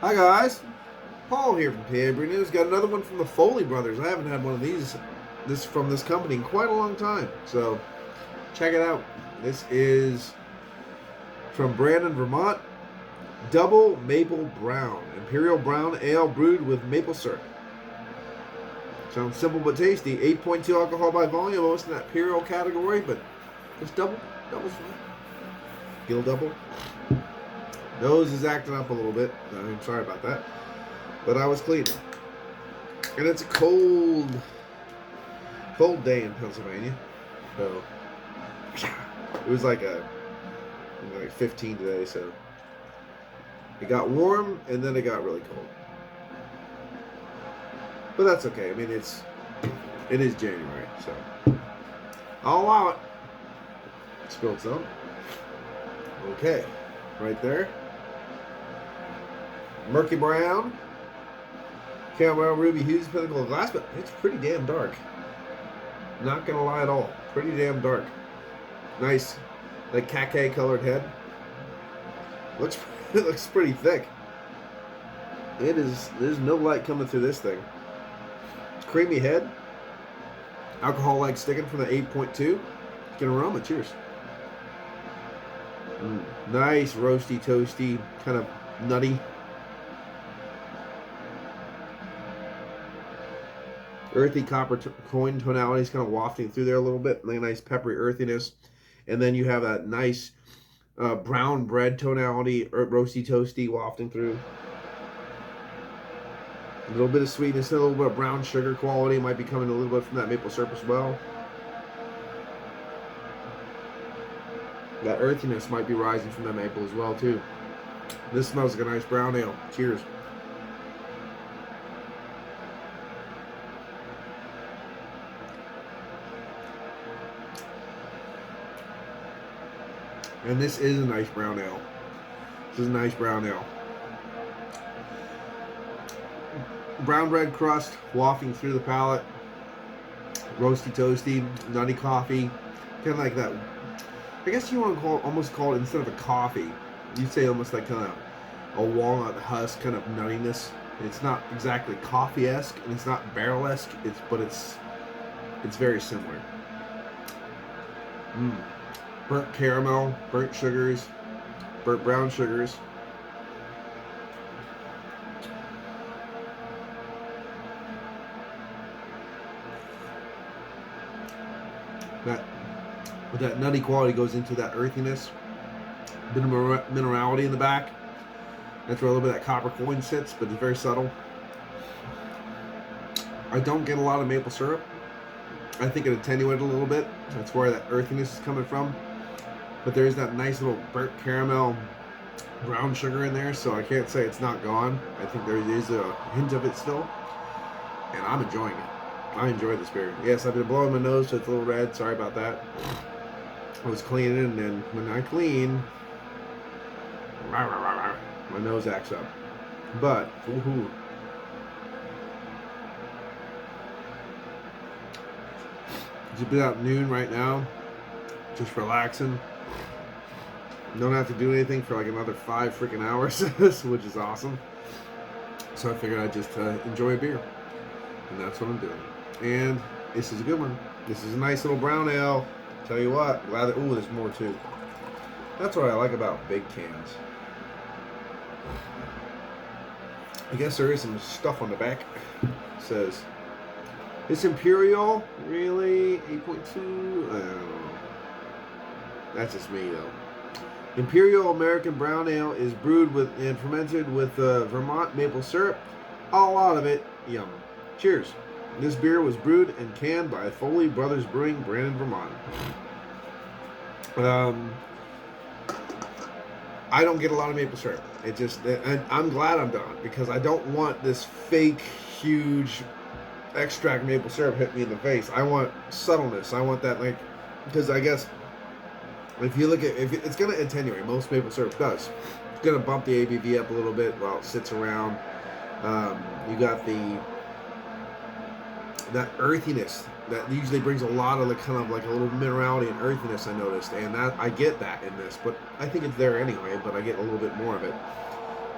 Hi guys, Paul here from PABrewNews. Got another one from the Foley brothers. I haven't had one of these from this company in quite a long time. So check it out. This is from Brandon, Vermont. Double Maple Brown. Imperial Brown Ale brewed with maple syrup. Sounds simple but tasty. 8.2 alcohol by volume, almost in that Imperial category, but it's double's fine. Feel double. Nose is acting up a little bit. I'm sorry about that. But I was cleaning. And it's a cold day in Pennsylvania. So it was like 15 today, so it got warm and then it got really cold. But that's okay. I mean, it is January, so I'll allow it. Spilled some. Okay, right there. Murky brown. Caramel ruby hues pinnacle of glass, but it's pretty damn dark. Not gonna lie at all. Pretty damn dark. Nice, like khaki colored head. It looks pretty thick. There's no light coming through this thing. Creamy head. Alcohol like sticking from the 8.2. Get aroma. Cheers. Nice roasty, toasty, kind of nutty. Earthy copper coin tonality is kind of wafting through there a little bit. Like a nice peppery earthiness. And then you have that nice brown bread tonality, roasty, toasty, wafting through. A little bit of sweetness, a little bit of brown sugar quality. Might be coming a little bit from that maple syrup as well. That earthiness might be rising from that maple as well, too. This smells like a nice brown ale. Cheers. And this is a nice brown ale. This is a nice brown ale. Brown bread crust wafting through the palate. Roasty, toasty, nutty coffee. Kind of like that. I guess you want to almost call it, instead of a coffee, you'd say almost like kind of a walnut husk kind of nuttiness. It's not exactly coffee-esque, and it's not barrel-esque, but it's very similar. Burnt caramel, burnt sugars, burnt brown sugars. That nutty quality goes into that earthiness. A bit of minerality in the back. That's where a little bit of that copper coin sits, but it's very subtle. I don't get a lot of maple syrup. I think it attenuated a little bit. That's where that earthiness is coming from. But there's that nice little burnt caramel brown sugar in there, so I can't say it's not gone. I think there is a hint of it still. And I'm enjoying it. I enjoy this beer. Yes, I've been blowing my nose, so it's a little red. Sorry about that. I was cleaning, and then when I clean, my nose acts up. But, it's about noon right now. Just relaxing. Don't have to do anything for like another 5 freaking hours, which is awesome. So I figured I'd just enjoy a beer. And that's what I'm doing. And this is a good one. This is a nice little brown ale. Tell you what, glad that, ooh, there's more too. That's what I like about big cans. I guess there is some stuff on the back. It says, it's Imperial, really? 8.2? I don't know. That's just me though. Imperial American Brown Ale is brewed with and fermented with Vermont maple syrup. All out of it. Yum. Cheers. This beer was brewed and canned by Foley Brothers Brewing, Brandon, Vermont. I don't get a lot of maple syrup. And I'm glad I'm done, because I don't want this fake, huge extract maple syrup hit me in the face. I want subtleness. I want that, like, because I guess if you look at, if it's going to attenuate, most maple syrup does. It's going to bump the ABV up a little bit while it sits around. You got that earthiness that usually brings a lot of the kind of like a little minerality and earthiness, I noticed, and that I get that in this, but I think it's there anyway, but I get a little bit more of it.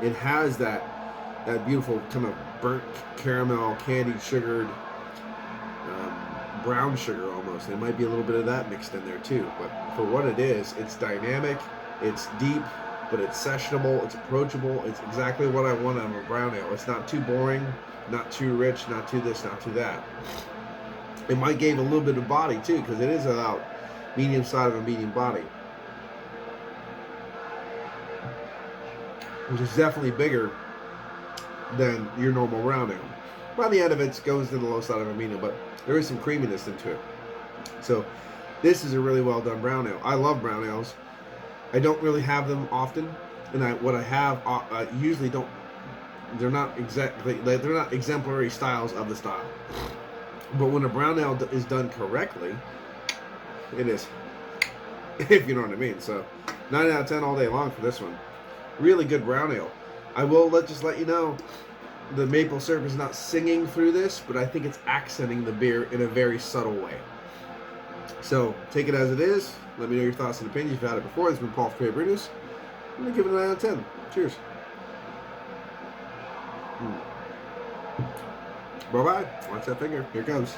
It has that that beautiful kind of burnt caramel, candied, sugared, brown sugar almost. There might be a little bit of that mixed in there too. But for what it is, it's dynamic, it's deep, but it's sessionable, it's approachable. It's exactly what I want out of a brown ale. It's not too boring, not too rich, not too this, not too that. It might gain a little bit of body too, because it is about medium side of a medium body, which is definitely bigger than your normal brown ale. By the end of it goes to the low side of a medium, but there is some creaminess into it. So this is a really well done brown ale. I love brown ales. I don't really have them often, and what I have usually don't. They're not exemplary styles of the style. But when a brown ale is done correctly, it is. If you know what I mean. So 9 out of 10 all day long for this one. Really good brown ale. I will just let you know, the maple syrup is not singing through this, but I think it's accenting the beer in a very subtle way. So take it as it is. Let me know your thoughts and opinions if you've had it before. This has been Paul from PABrewNews. I'm going to give it a 9 out of 10. Cheers. Bye-bye. Watch that finger. Here it goes.